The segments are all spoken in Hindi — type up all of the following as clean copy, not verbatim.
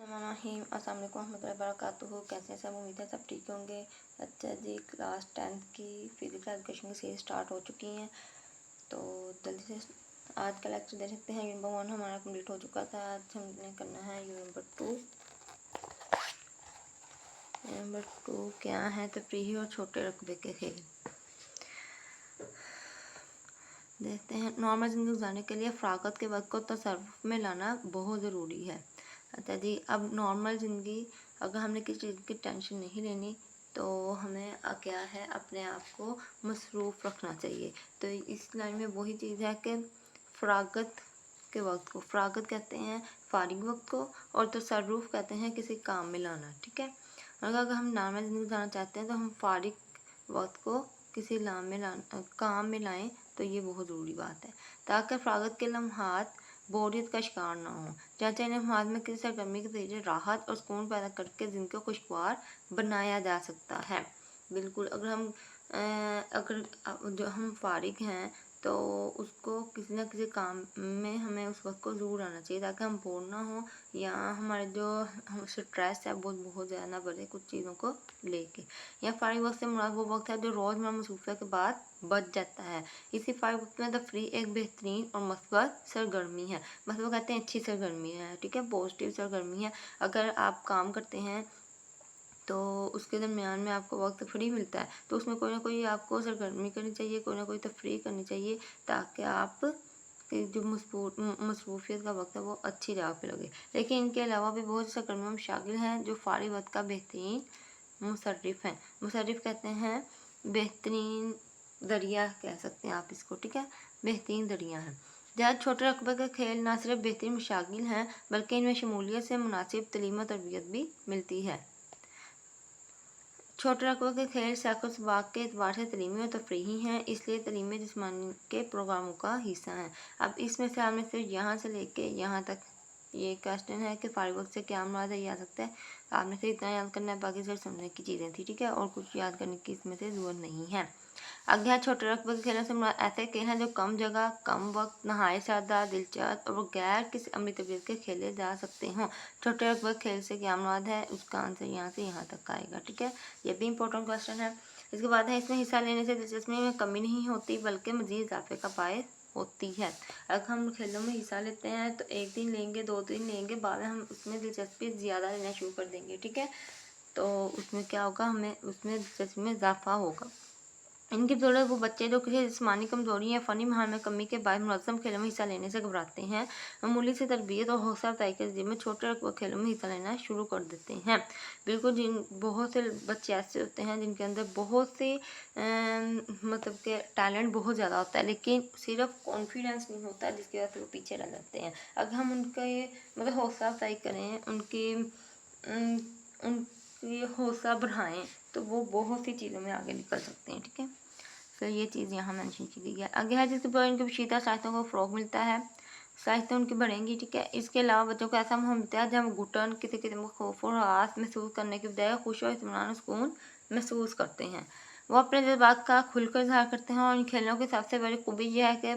अस्सलाम वालेकुम रहमतुल्लाहि वबरकातुहू। कैसे हैं सब? उम्मीद है सब ठीक होंगे। अच्छा जी, क्लास 10th की फिजिक्स एजुकेशन की सीरीज स्टार्ट हो चुकी हैं, तो जल्दी से आज का लेक्चर दे सकते हैं। यूनिट 1 हमारा कंप्लीट हो चुका था। आज हमने करना है यूनिट 2। नंबर 2 क्या है? तफरीही और छोटे रकबे के खेल। देखते हैं। नॉर्मल ज़िंदगी गुजारने के लिए फ़रागत के वक्त को तसर्रुफ़ में लाना बहुत ज़रूरी है। अच्छा जी, अब नॉर्मल ज़िंदगी अगर हमने किसी चीज़ की टेंशन नहीं लेनी तो हमें क्या है, अपने आप को मसरूफ़ रखना चाहिए। तो इस लाइन में वही चीज़ है कि फ़रागत के वक्त को फ़रागत कहते हैं, फ़ारिग वक्त को, और तसर्रुफ़ कहते हैं किसी काम में लाना। ठीक है, अगर हम नॉर्मल ज़िंदगी गुजारना चाहते हैं तो हम फ़ारिग वक्त को किसी काम में लाएं, तो ये बहुत ज़रूरी बात है, ताकि फ़रागत के लम्हात बोरियत का शिकार ना हो। चाचा इन लम्हात में किसी सरगर्मी के जरिए राहत और सुकून पैदा करके ज़िंदगी को खुशगवार बनाया जा सकता है। बिल्कुल, अगर जो हम फ़ारिग हैं तो उसको किसी न किसी काम में हमें उस वक्त को ज़रूर आना चाहिए, ताकि हम बोर ना हो या हमारे जो स्ट्रेस है वो बहुत ज़्यादा ना बढ़े कुछ चीज़ों को लेके। या फ़ारिग वक्त से मुराद वो वक्त है जो रोज़मर्रा मसरूफियत के बाद बच जाता है। इसी फ़ारिग वक्त में तफरीह एक बेहतरीन और मस्बत सरगर्मी है। मतलब कहते हैं अच्छी सरगर्मी है। ठीक है, पॉजिटिव सरगर्मी है। अगर आप काम करते हैं तो उसके दरमियान में आपको वक्त फ्री मिलता है, तो उसमें कोई ना कोई आपको सरगर्मी करनी चाहिए, कोई ना कोई तफरीह करनी चाहिए, ताकि आप जो मसरूफियत का वक्त है वो अच्छी जगह पे लगे। लेकिन इनके अलावा भी बहुत से सरगर्मियों में शागिल हैं जो फ़ारिग वक्त का बेहतरीन मुसर्रिफ़ हैं। मुसर्रिफ़ कहते हैं बेहतरीन दरिया, कह सकते हैं आप इसको। ठीक है, बेहतरीन दरिया है। ज़्यादा छोटे रकबे के खेल न सिर्फ बेहतरीन मशागिल हैं, बल्कि इनमें शमूलियत से मुनासिब तलीम और तरबियत भी मिलती है। छोटे रकबे के खेल सैक़-ओ-सबाक़ के एतबार से तलीमी और तफरीही हैं, इसलिए तलीमी जिस्मानी के प्रोग्रामों का हिस्सा हैं। अब इसमें से आपने सिर्फ यहाँ से लेके यहाँ तक ये क्वेश्चन है कि फ़ारिग वक्त से क्या मुराद है, ये आ सकता है। आपने सिर्फ इतना याद करना है, बाकी सिर्फ समझने की चीज़ें थी। ठीक है, और कुछ याद करने की इसमें से ज़रूरत नहीं है। आगे है छोटे रकबे के खेलों से मुराद ऐसे खेल हैं जो कम जगह, कम वक्त, नहायत सादा, दिलचस्प और गैर किसी अमली तबीयत के खेले जा सकते हों। छोटे रकबे के खेल से क्या मुराद है, उसका आंसर यहाँ से यहाँ तक आएगा। ठीक है, ये भी इंपॉर्टेंट क्वेश्चन है। इसके बाद है इसमें हिस्सा लेने से दिलचस्पी में कमी नहीं होती, बल्कि मज़ीद इजाफे का बायस होती है। अगर हम खेलों में हिस्सा लेते हैं तो 1 दिन लेंगे, 2 दिन लेंगे, बाद में हम उसमें दिलचस्पी ज़्यादा लेना शुरू कर देंगे। ठीक है, तो उसमें क्या होगा, हमें उसमें दिलचस्पी में इजाफा होगा। इनकी बदौलत वो बच्चे जो किसी जिस्मानी कमजोरी या फ़नी महारत में कमी के बाद मुनज़्ज़म खेलों में हिस्सा लेने से घबराते हैं, मामूली सी तरबियत और हौसला अफ़ज़ाई के ज़रिए छोटे रकबे खेलों में हिस्सा लेना शुरू कर देते हैं। बिल्कुल, बहुत से बच्चे ऐसे होते हैं जिनके अंदर बहुत सी मतलब के टैलेंट बहुत ज़्यादा होता है, लेकिन सिर्फ कॉन्फिडेंस नहीं होता, जिसकी वजह से वो पीछे रह जाते हैं। अगर हम उनका ये मतलब हौसला अफ़ज़ाई करें, उनकी हौसला बढ़ाएं, तो वो बहुत सी चीज़ों में आगे निकल सकते हैं। ठीक है, तो ये चीज़ यहाँ मेंशन की गई है। आगे है जिसके बाद इनकी पेचीदा साहित्यों को फ़रोग़ मिलता है, साहित्य उनकी बढ़ेंगी। ठीक है, इसके अलावा बच्चों को ऐसा माहौल मिलता है जब घुटन किसी किस्म का खौफ और हरास महसूस करने के बजाय खुशी और इत्मीनान और सुकून महसूस करते हैं। वो अपने जज्बात का खुलकर इज़हार करते हैं, और इन खेलों की सबसे बड़ी खूबी यह है कि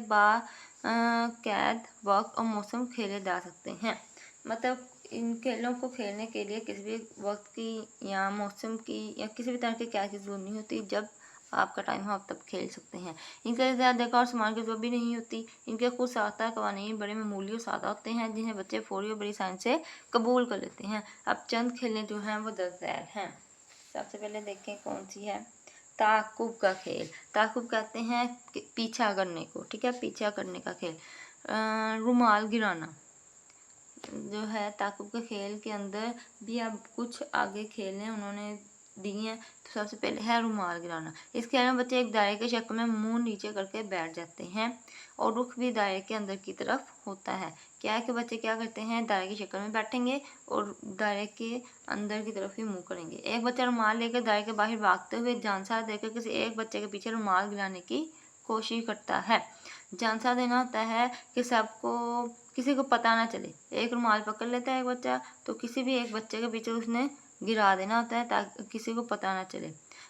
कैद वक्त और मौसम खेले जा सकते हैं। मतलब इन खेलों को खेलने के लिए किसी भी वक्त की या मौसम की या किसी भी तरह की कैद की ज़रूरत नहीं होती। जब आपका टाइम हो आप तब खेल सकते हैं। इनके ज़्यादा जगह और सामान की ज़रूरत भी नहीं होती। इनके खुद साख्ता क़वानीन बड़े मामूली और सादा होते हैं, जिन्हें बच्चे फ़ौरी और बड़ी आसानी से कबूल कर लेते हैं। अब चंद खेलें जो हैं वो दर्ज ज़ैल हैं। सबसे पहले देखें कौन सी है। ताक़ुब का खेल। ताक़ुब कहते हैं पीछा करने को। ठीक है, पीछा करने का खेल। रुमाल गिराना जो है, ताक़ुब के खेल के अंदर भी अब कुछ आगे खेल हैं उन्होंने दी हैं। तो सबसे पहले है रुमाल गिराना। इस खेल में बच्चे एक दायरे के शक्ल में मुंह नीचे करके बैठ जाते हैं, और रुख भी दायरे के अंदर की तरफ होता है। क्या है कि बच्चे क्या करते हैं, दायरे की शक्ल में बैठेंगे और दायरे के अंदर की तरफ ही मुँह करेंगे। एक बच्चा रुमाल लेकर दायरे के बाहर भागते हुए जानसार देकर किसी एक बच्चे के पीछे रुमाल गिराने की कोशिश करता है। जानसार देना होता है कि किसी को पता ना चले। एक रुमाल पकड़ लेता है एक बच्चा, तो किसी भी एक बच्चे के पीछे उसने गिरा देना होता है ताकि किसी को पता ना चले।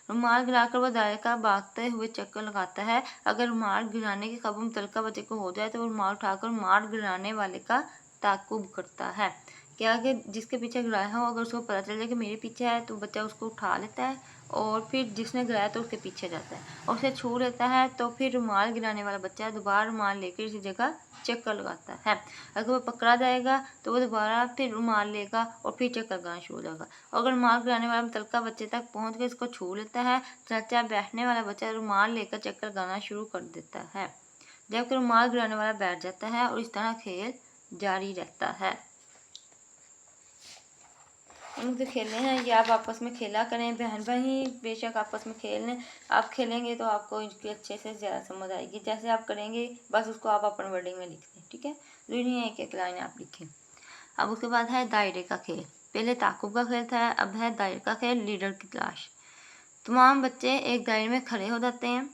रुमाल गिराकर वह दायरे का भागते हुए चक्कर लगाता है। अगर रुमाल गिराने की खबर मुतलका बच्चे को हो जाए तो वह रुमाल उठाकर रुमाल गिराने वाले का ताक़ुब करता है। क्या कि जिसके पीछे गिराया हो अगर उसको पता चल जाए कि मेरे पीछे है तो बच्चा उसको उठा लेता है और फिर जिसने गिराया तो उसके पीछे जाता है और उसे छू लेता है, तो फिर रुमाल गिराने वाला बच्चा दोबारा रुमाल लेकर इसी जगह चक्कर लगाता है। अगर वो पकड़ा जाएगा तो वो दोबारा फिर रुमाल लेगा और फिर चक्कर लगाना शुरू हो जाएगा। और अगर रुमाल गिराने वाला मुतलका बच्चे तक पहुंच कर इसको छू लेता है, चाचा बैठने वाला बच्चा रुमाल लेकर चक्कर लगाना शुरू कर देता है, जबकि रुमाल गिराने वाला बैठ जाता है और इस तरह खेल जारी रहता है। मुझे खेलने हैं, ये आप आपस में खेला करें, बहन भाई बेशक आपस में खेल लें। आप खेलेंगे तो आपको इसकी अच्छे से ज़्यादा समझ आएगी। जैसे आप करेंगे बस उसको आप अपन वर्डिंग में लिख दें, ठीक है, जरूरी नहीं है एक लाइन आप लिखें। अब उसके बाद है दायरे का खेल। पहले ताकुब का खेल था, अब है दायरे का खेल, लीडर की तलाश। तमाम बच्चे एक दायरे में खड़े हो जाते हैं,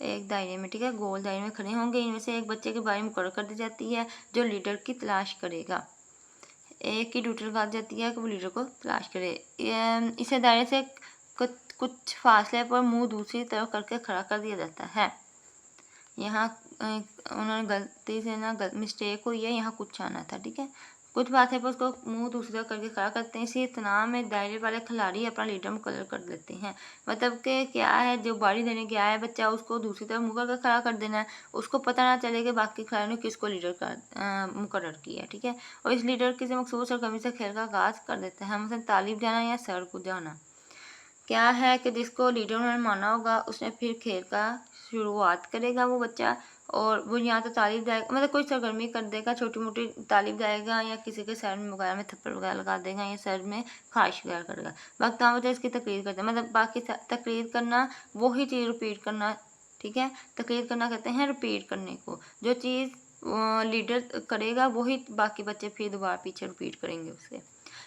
एक दायरे में, ठीक है, गोल दायरे में खड़े होंगे। इनमें से एक बच्चे के बारे में मुकर्रर कर दी जाती है जो लीडर की तलाश करेगा। एक की ड्यूटी लगा जाती है कि वो लीडर को तलाश करे। इसे दायरे से कुछ फासले पर मुंह दूसरी तरफ करके खड़ा कर दिया जाता है। यहाँ उन्होंने गलती से ना मिस्टेक हुई है, यहाँ कुछ आना था, ठीक है। कुछ बातें पर उसको मुंह दूसरी तरफ करके खड़ा करते हैं। इसी तनाव में दायरे वाले खिलाड़ी अपना लीडर मुकर्रर कर देते हैं। मतलब कि क्या है, जो बारी देने गया है बच्चा उसको दूसरी तरफ मुंह करके खड़ा कर देना है, उसको पता ना चले कि बाकी खिलाड़ियों ने किसको लीडर का मुकर्रर किया है, ठीक है। और इस लीडर किसी मखसूस सरगर्मी से खेल का आगाज कर देते हैं, मसलन तालीब जाना या सर को जाना। क्या है कि जिसको लीडर उन्होंने माना होगा उसने फिर खेल का शुरुआत करेगा वो बच्चा, और वो यहाँ तो तालीब जाएगा, मतलब कोई सरगर्मी कर देगा, छोटी मोटी तालीब जाएगा या किसी के सर में वगैरह में थप्पड़ वगैरह लगा देगा या सर में खारिश वगैरह करेगा। वक्त आम बच्चा इसकी तकरीर करता है, मतलब बाकी तकरीर करना वही चीज़ रिपीट करना, ठीक है। तकरीर करना कहते हैं रिपीट करने को, जो चीज़ लीडर करेगा वही बाकी बच्चे फिर दोबारा पीछे रिपीट करेंगे उससे।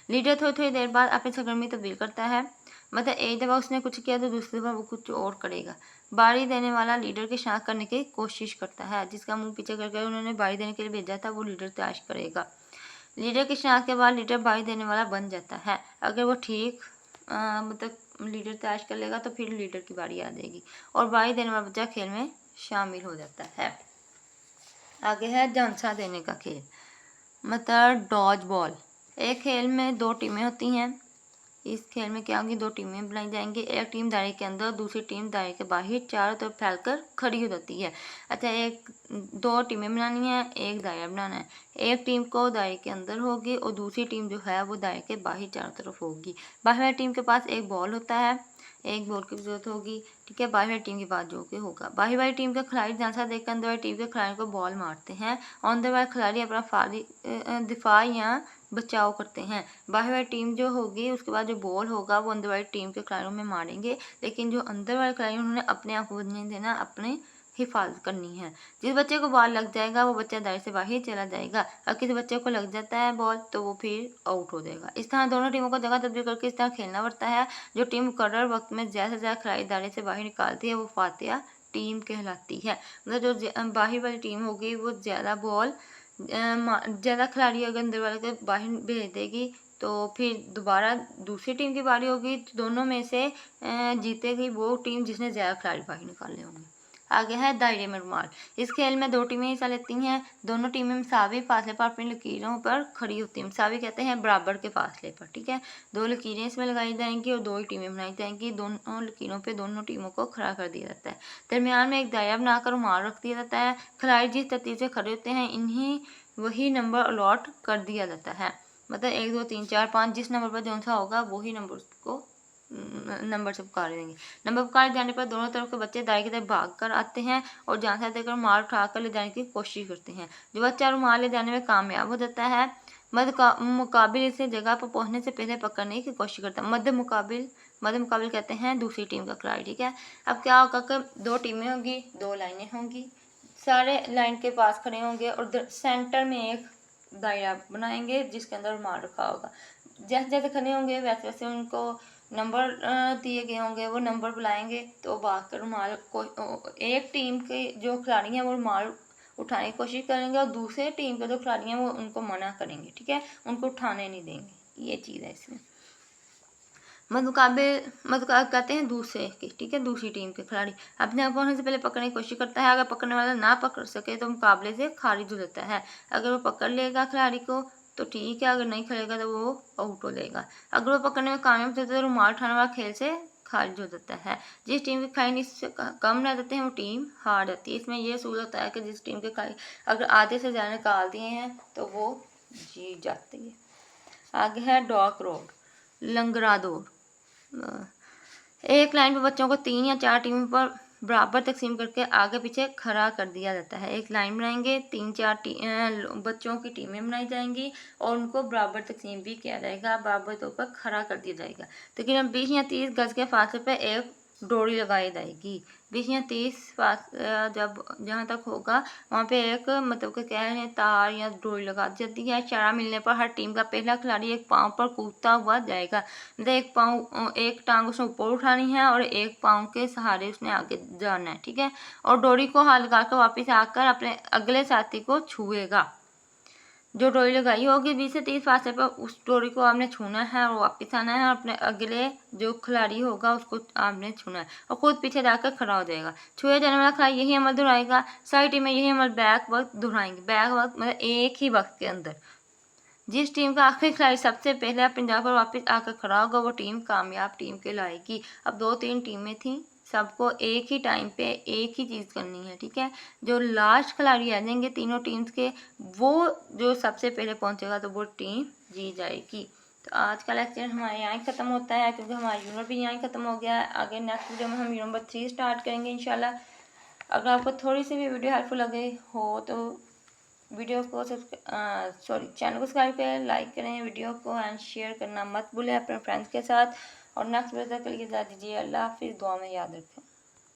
लीडर थोड़ी थोड़ी देर बाद अपनी सरगर्मी तब्दील करता है, मतलब एक दफ़ा उसने कुछ किया तो दूसरी दफ़ा वो कुछ और करेगा। बारी देने वाला लीडर की शनाख्त करने की कोशिश करता है, जिसका मुंह पीछे करके उन्होंने बारी देने के लिए भेजा था वो लीडर तलाश करेगा। लीडर की शनाख्त के बाद लीडर बारी देने वाला बन जाता है। अगर वो ठीक मतलब लीडर तलाश कर लेगा तो फिर लीडर की बारी आ जाएगी और बारी देने वाला बच्चा खेल में शामिल हो जाता है। आगे है झांसा देने का खेल, मतलब डॉज बॉल। एक खेल में दो टीमें होती हैं। इस खेल में क्या होगी, दो टीमें बनाई जाएंगी। एक टीम दायरे के अंदर, दूसरी टीम दायरे के बाहर चारों तरफ फैलकर खड़ी हो जाती है। अच्छा, दो टीमें बनानी है, एक दायरा बनाना है। एक टीम को दायरे के अंदर होगी और दूसरी टीम जो है वो दायरे के बाहर चारों तरफ होगी। बाहर वाली टीम के पास एक बॉल होता है, एक बॉल की जरूरत होगी, ठीक है। बाहर वाली टीम के पास जो कि होगा, बाहर वाली टीम के खिलाड़ी झांसा देकर अंदर वाली टीम के खिलाड़ी को बॉल मारते हैं और अंदर वाले खिलाड़ी अपना दिफा या बचाव करते हैं। बाहर वाली टीम जो होगी उसके बाद जो बॉल होगा वो अंदर वाली टीम के खिलाड़ियों में मारेंगे, लेकिन जो अंदर वाले खिलाड़ी उन्होंने अपने आप को नहीं देना, अपने हिफाजत करनी है। जिस बच्चे को बॉल लग जाएगा वो बच्चा दायरे से बाहर चला जाएगा, और किसी बच्चे को लग जाता है बॉल तो वो फिर आउट हो जाएगा। इस तरह दोनों टीमों को जगह तब्दील करके इस तरह खेलना पड़ता है। जो टीम मुकर्रर वक्त में ज़्यादा से ज़्यादा खिलाड़ी दायरे से बाहर निकालती है वो फातिहा टीम कहलाती है। मतलब जो बाहर वाली टीम होगी वो ज़्यादा बॉल ज़्यादा खिलाड़ी अगर अंदर वाले के बाहर भेज देगी तो फिर दोबारा दूसरी टीम की बारी होगी, तो दोनों में से जीतेगी वो टीम जिसने ज़्यादा खिलाड़ी बाहर निकाले होंगे। आगे है दायरे में रुमाल। इस खेल में दो टीमें हिस्सा लेती हैं। दोनों टीमें मसावी फासले पर अपनी लकीरों पर खड़ी होती हैं। मसावी कहते हैं बराबर के फासले पर, ठीक है। दो लकीरें इसमें लगाई जाएंगी और दो ही टीमें बनाई जाएंगी। दोनों लकीरों पे दोनों टीमों को खड़ा कर दिया जाता है। दरमियान में एक दायरा बनाकर रुमाल रख दिया जाता है। खिलाड़ी जिस तरतीब से खड़े होते हैं इन्हीं वही नंबर अलॉट कर दिया जाता है। मतलब 1 2 3 4 5 जिस नंबर पर जौन सा होगा वही नंबर को नंबर से पुकार देंगे। नंबर पुकारे जाने पर दोनों तरफ के बच्चे दाएं की तरफ भाग कर आते हैं और झांसा देकर रुमाल उठाकर ले जाने की कोशिश करते हैं। जो बच्चा रुमाल ले जाने में कामयाब हो जाता है मुकाबिल इसे जगह पर पहुंचने से पहले पकड़ने की कोशिश करता है। मध्य मुकाबिल कहते हैं दूसरी टीम का खिलाड़ी, ठीक है। अब क्या होगा कि दो टीमें होंगी, दो लाइनें होंगी, सारे लाइन के पास खड़े होंगे और सेंटर में एक दायरा बनाएंगे जिसके अंदर रुमाल रखा होगा। जैसे जैसे खड़े होंगे वैसे वैसे उनको नंबर दिए गए होंगे, वो नंबर बुलाएंगे तो भाग कर रुमाल को एक टीम के जो खिलाड़ी हैं वो रुमाल उठाने की कोशिश करेंगे और दूसरे टीम के जो खिलाड़ी हैं वो उनको मना करेंगे, ठीक है, उनको उठाने नहीं देंगे। ये चीज़ है इसमें। मधुकाबिल कहते हैं दूसरे की, ठीक है, दूसरी टीम के खिलाड़ी अपने अपोनेंट से पहले पकड़ने की कोशिश करता है। अगर पकड़ने वाला ना पकड़ सके तो मुकाबले से खारिज हो जाता है। अगर वो पकड़ लेगा खिलाड़ी को तो ठीक है, अगर नहीं खेलेगा तो वो आउट हो जाएगा। अगर वो पकड़ने में कामयाब होता है तो रुमाल उठाने वाला खेल से खारिज हो जाता है। जिस टीम के खिलाड़ी इससे कम रह जाते हैं वो टीम हार जाती है। इसमें ये असूल होता है कि जिस टीम के खिलाड़ी अगर आधे से ज़्यादा निकाल दिए हैं तो वो जीत जाती है। आगे है डॉक रोड, लंगड़ा दौड़। एक लाइन पर बच्चों को 3 या 4 टीमों पर बराबर तकसीम करके आगे पीछे खड़ा कर दिया जाता है। एक लाइन बनाएंगे, 3-4 बच्चों की टीमें बनाई जाएंगी और उनको बराबर तकसीम भी किया जाएगा, बराबर तौर पर खड़ा कर दिया जाएगा। तकरीबन 20 या 30 गज के फासले पर एक डोरी लगाई जाएगी। 20 या 30 जब जहाँ तक होगा वहाँ पे एक मतलब कि क्या है तार या डोरी लगा दी जाती है। इशारा मिलने पर हर टीम का पहला खिलाड़ी एक पाँव पर कूदता हुआ जाएगा। मतलब एक टांग उसने ऊपर उठानी है और एक पाँव के सहारे उसने आगे जाना है, ठीक है। और डोरी को हाथ लगाकर वापस आकर अपने अगले साथी को छुएगा। जो डोरी लगाई होगी 20 से 30 फासले पर उस डोरी को आपने छूना है और वापस आना है और अपने अगले जो खिलाड़ी होगा उसको आपने छूना है और खुद पीछे जाकर खड़ा हो जाएगा। छुए जाने वाला खिलाड़ी यही अमल दोहराएगा। सारी टीमें यही अमल बैक वक्त दोहराएंगी। बैक वक्त मतलब एक ही वक्त के अंदर। जिस टीम का आखिरी खिलाड़ी सबसे पहले अपनी जगह पर वापस आकर खड़ा होगा वो टीम कामयाब टीम कहलाएगी। अब 2-3 टीमें थी, सबको एक ही टाइम पे एक ही चीज़ करनी है, ठीक है। जो लास्ट खिलाड़ी आ जाएंगे तीनों टीम्स के, वो जो सबसे पहले पहुंचेगा तो वो टीम जीत जाएगी। तो आज का लेक्चर हमारे यहाँ ख़त्म होता है क्योंकि हमारा यूनिट भी यहाँ ख़त्म हो गया है। आगे नेक्स्ट वीडियो में हम यूनिट नंबर 3 स्टार्ट करेंगे इंशाल्लाह। अगर आपको थोड़ी सी भी वीडियो हेल्पफुल लगे हो तो वीडियो को चैनल को सब्सक्राइब करें, लाइक करें वीडियो को एंड शेयर करना मत भूलें अपने फ्रेंड्स के साथ। और नेक्स्ट वीडियो तक के लिए इजाज़त दीजिए। अल्लाह हाफिज़। दुआ में याद रखें।